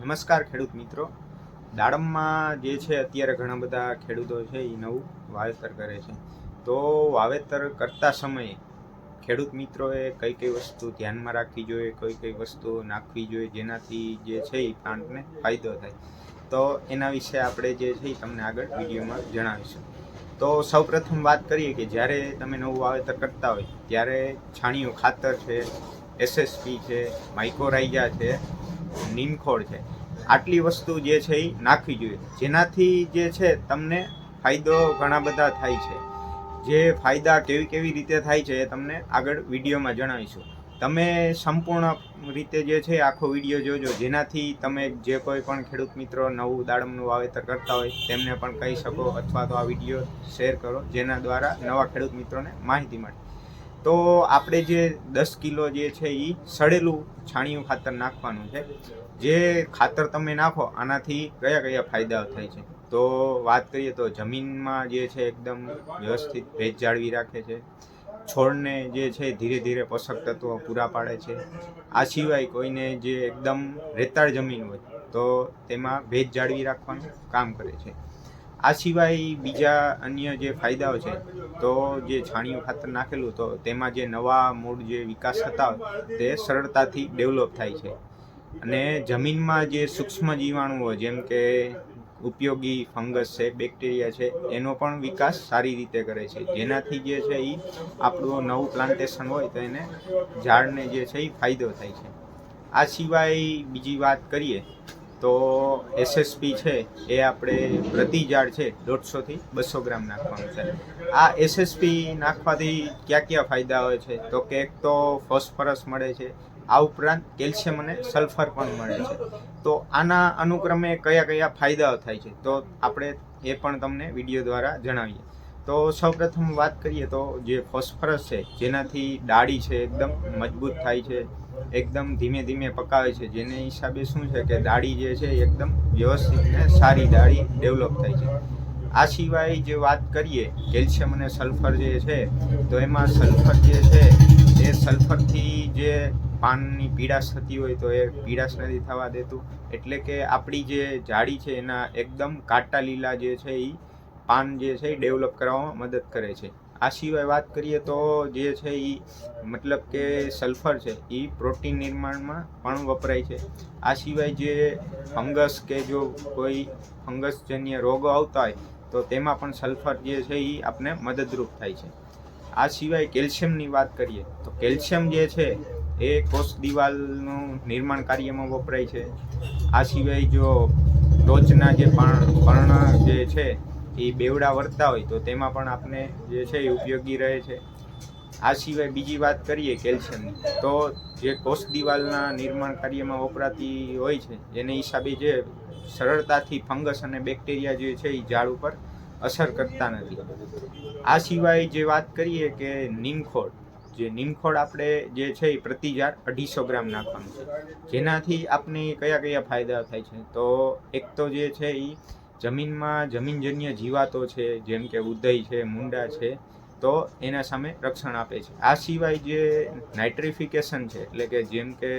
નમસ્કાર ખેડૂત મિત્રો. દાડમમાં જે છે અત્યારે ઘણા બધા ખેડૂતો છે એ નવું વાવેતર કરે છે. તો વાવેતર કરતા સમયે ખેડૂત મિત્રોએ કઈ કઈ વસ્તુ ધ્યાનમાં રાખવી જોઈએ, કઈ કઈ વસ્તુ નાખવી જોઈએ જેનાથી જે છે એ પ્લાન્ટને ફાયદો થાય. તો એના વિશે આપણે જે છે એ તમને આગળ વિડીયોમાં જણાવીશું. તો સૌપ્રથમ વાત કરીએ કે જ્યારે તમે નવું વાવેતર કરતા હોય ત્યારે છાણિયું ખાતર છે, એસએસપી છે, માઇક્રોરાઇઝા છે, નીમખોળ છે, આટલી વસ્તુ જે છે એ નાખવી જોઈએ, જેનાથી જે છે તમને ફાયદો ઘણા બધા થાય છે. જે ફાયદા કેવી કેવી રીતે થાય છે એ તમને આગળ વિડીયોમાં જણાવીશું. તમે સંપૂર્ણ રીતે જે છે આખો વિડીયો જોજો, જેનાથી તમે જે કોઈ પણ ખેડૂત મિત્રો નવું દાડમનું વાવેતર કરતા હોય તેમને પણ કહી શકો, અથવા તો આ વિડીયો શેર કરો જેના દ્વારા નવા ખેડૂત મિત્રોને માહિતી મળે. તો આપણે જે 10 કિલો જે છે એ સડેલું છાણિયું ખાતર નાખવાનું છે. જે ખાતર તમે નાખો આનાથી કયા કયા ફાયદાઓ થાય છે, તો વાત કરીએ તો જમીનમાં જે છે એકદમ વ્યવસ્થિત ભેજ જાળવી રાખે છે, છોડને જે છે ધીરે ધીરે પોષક તત્વો પૂરા પાડે છે. આ સિવાય કોઈને જે એકદમ રેતાળ જમીન હોય તો તેમાં ભેજ જાળવી રાખવાનું કામ કરે છે. આ સિવાય બીજા અન્ય જે ફાયદાઓ છે, તો જે છાણિયું ખાતર નાખેલું તો તેમાં જે નવા મૂળ જે વિકાસ થતા હોય તે સરળતાથી ડેવલપ થાય છે. અને જમીનમાં જે સૂક્ષ્મ જીવાણુઓ જેમ કે ઉપયોગી ફંગસ છે, બેક્ટેરિયા છે, એનો પણ વિકાસ સારી રીતે કરે છે, જેનાથી જે છે એ આપણું નવું પ્લાન્ટેશન હોય તો એને ઝાડને જે છે એ ફાયદો થાય છે. આ સિવાય બીજી વાત કરીએ તો એસએસપી છે એ આપણે પ્રતિ ઝાડ છે 150 થી 200 ગ્રામ નાખવાનું છે. આ એસએસપી નાખવાથી ક્યાં ક્યાં ફાયદા હોય છે, તો કે એક તો ફોસ્ફરસ મળે છે, આ ઉપરાંત કેલ્શિયમ અને સલ્ફર પણ મળે છે. તો આના અનુક્રમે કયા કયા ફાયદાઓ થાય છે તો આપણે એ પણ તમને વિડીયો દ્વારા જણાવીએ. તો સૌપ્રથમ વાત કરીએ તો જે ફોસ્ફરસ છે જેનાથી ડાળી છે એકદમ મજબૂત થાય છે, એકદમ ધીમે ધીમે પકાવે છે, જેને હિસાબે શું છે કે ડાળી જે છે એકદમ વ્યવસ્થિત ને સારી ડાળી ડેવલપ થાય છે. આ સિવાય જે વાત કરીએ કેલ્શિયમ અને સલ્ફર જે છે, તો એમાં સલ્ફર જે છે એ સલ્ફરથી જે પાનની પીડાશ થતી હોય તો એ પીડાશ નથી થવા દેતું, એટલે કે આપણી જે ઝાડી છે એના એકદમ કાટા લીલા જે છે એ પાન જે છે એ ડેવલપ કરવામાં મદદ કરે છે. આ સિવાય વાત કરીએ તો જે છે એ મતલબ કે સલ્ફર છે એ પ્રોટીન નિર્માણમાં પણ વપરાય છે. આ સિવાય જે ફંગસ કે જો કોઈ ફંગસજન્ય રોગો આવતા હોય તો તેમાં પણ સલ્ફર જે છે એ આપણે મદદરૂપ થાય છે. આ સિવાય કેલ્શિયમની વાત કરીએ તો કેલ્શિયમ જે છે એ કોષ દિવાલનું નિર્માણ કાર્યમાં વપરાય છે. આ સિવાય જો ટોચના જે પર્ણ જે છે એ બેવડા વર્તા હોય તો તેમાં પણ આપણે જે છે એ ઉપયોગી રહે છે. આ સિવાય બીજી વાત કરીએ કેલ્શિયમની, તો જે કોષ દિવાલના નિર્માણ કાર્યમાં વપરાતી હોય છે એને હિસાબે જે સરળતાથી ફંગસ અને બેક્ટેરિયા જે છે એ ઝાડ ઉપર અસર કરતા નથી. આ સિવાય જે વાત કરીએ કે નીમખોળ, જે નીમખોળ આપણે જે છે એ પ્રતિ ઝાડ 250 ગ્રામ નાખવાનું છે, જેનાથી આપણે કયા કયા ફાયદા થાય છે, તો એક તો જે છે એ જમીનમાં જમીનજન્ય જીવાતો છે જેમ કે ઉધઈ છે, મુંડા છે, તો એના સામે રક્ષણ આપે છે. આ સિવાય જે નાઇટ્રિફિકેશન છે, એટલે કે જેમ કે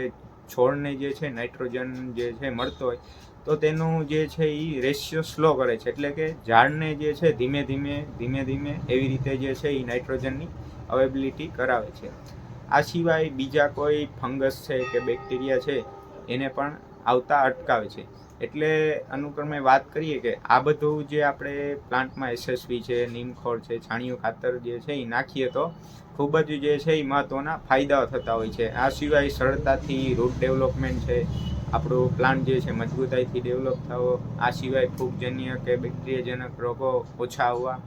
છોડને જે છે નાઇટ્રોજન જે છે મળતો હોય તો તેનું જે છે એ રેશિયો સ્લો કરે છે, એટલે કે ઝાડને જે છે ધીમે ધીમે એવી રીતે જે છે એ નાઇટ્રોજનની અવેબિલિટી કરાવે છે. આ સિવાય બીજા કોઈ ફંગસ છે કે બેક્ટેરિયા છે એને પણ આવતા અટકાવે છે. એટલે અનુક્રમે વાત કરીએ કે આ બધું જે આપણે પ્લાન્ટમાં એસએસપી છે, નીમખોળ છે, છાણિયું ખાતર જે છે એ નાખીએ તો ખૂબ જ જે છે એ મહત્ત્વના ફાયદાઓ થતા હોય છે. આ સિવાય સરળતાથી રૂટ ડેવલપમેન્ટ છે, આપણું પ્લાન્ટ જે છે મજબૂતાઈથી ડેવલપ થવો. આ સિવાય ફૂગજન્ય કે બેક્ટેરિયાજનક રોગો ઓછા આવવા.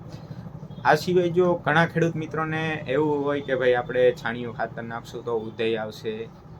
આ સિવાય જો ઘણા ખેડૂત મિત્રોને એવું હોય કે ભાઈ આપણે છાણિયું ખાતર નાખશું તો ઉધઈ આવશે,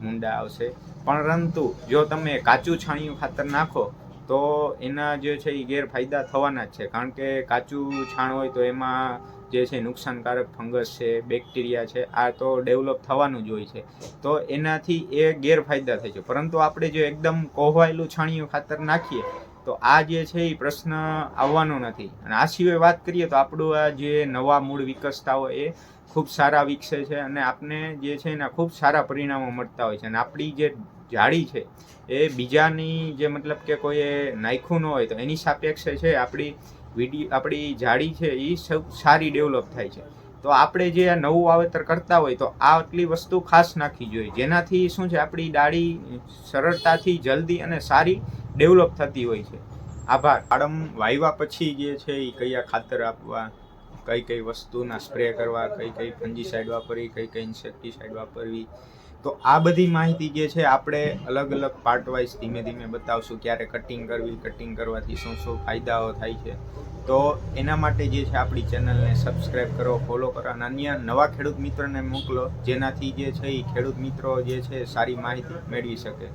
મુંડા આવશે, પરંતુ જો તમે કાચું છાણિયું ખાતર નાખો તો એના જે છે એ ગેરફાયદા થવાના જ છે, કારણ કે કાચું છાણ હોય તો એમાં જે છે નુકસાનકારક ફંગસ છે, બેક્ટેરિયા છે, આ તો ડેવલપ થવાનું જ હોય છે, તો એનાથી એ ગેરફાયદા થાય છે. પરંતુ આપણે જો એકદમ કોહવાયેલું છાણિયું ખાતર નાખીએ તો આ જે છે એ પ્રશ્ન આવવાનો નથી. અને આ સિવાય વાત કરીએ તો આપણું આ જે નવા મૂળ વિકસતા હોય એ ખૂબ સારા વિકસે છે અને આપને જે છે એના ખૂબ સારા પરિણામો મળતા હોય છે. અને આપણી જે જાળી છે એ બીજાની જે મતલબ કે કોઈએ નાખ્યું ન હોય તો એની સાપેક્ષે છે આપણી જાળી છે એ સૌ સારી ડેવલપ થાય છે. તો આપણે જે આ નવું વાવેતર કરતા હોય તો આ આટલી વસ્તુ ખાસ નાખવી જોઈએ, જેનાથી શું છે આપણી ડાળી સરળતાથી જલ્દી અને સારી ડેવલપ થતી હોય છે. આભાર. દાડમ વાવ્યા પછી જે છે એ કયા ખાતર આપવા, કઈ કઈ વસ્તુના સ્પ્રે કરવા, કઈ કઈ ફંજીસાઇડ વાપરવી, કઈ કઈ ઇન્સેક્ટિસાઇડ વાપરવી, તો આ બધી માહિતી જે છે આપણે અલગ અલગ પાર્ટ વાઇઝ ધીમે ધીમે બતાવશું. ક્યારે કટિંગ કરવી, કટિંગ કરવાથી શું શું ફાયદાઓ થાય છે. તો એના માટે જે છે આપણી ચેનલને સબસ્ક્રાઈબ કરો, ફોલો કરો અને અન્ય નવા ખેડૂત મિત્રોને મોકલો, જેનાથી જે છે એ ખેડૂત મિત્રો જે છે સારી માહિતી મેળવી શકે.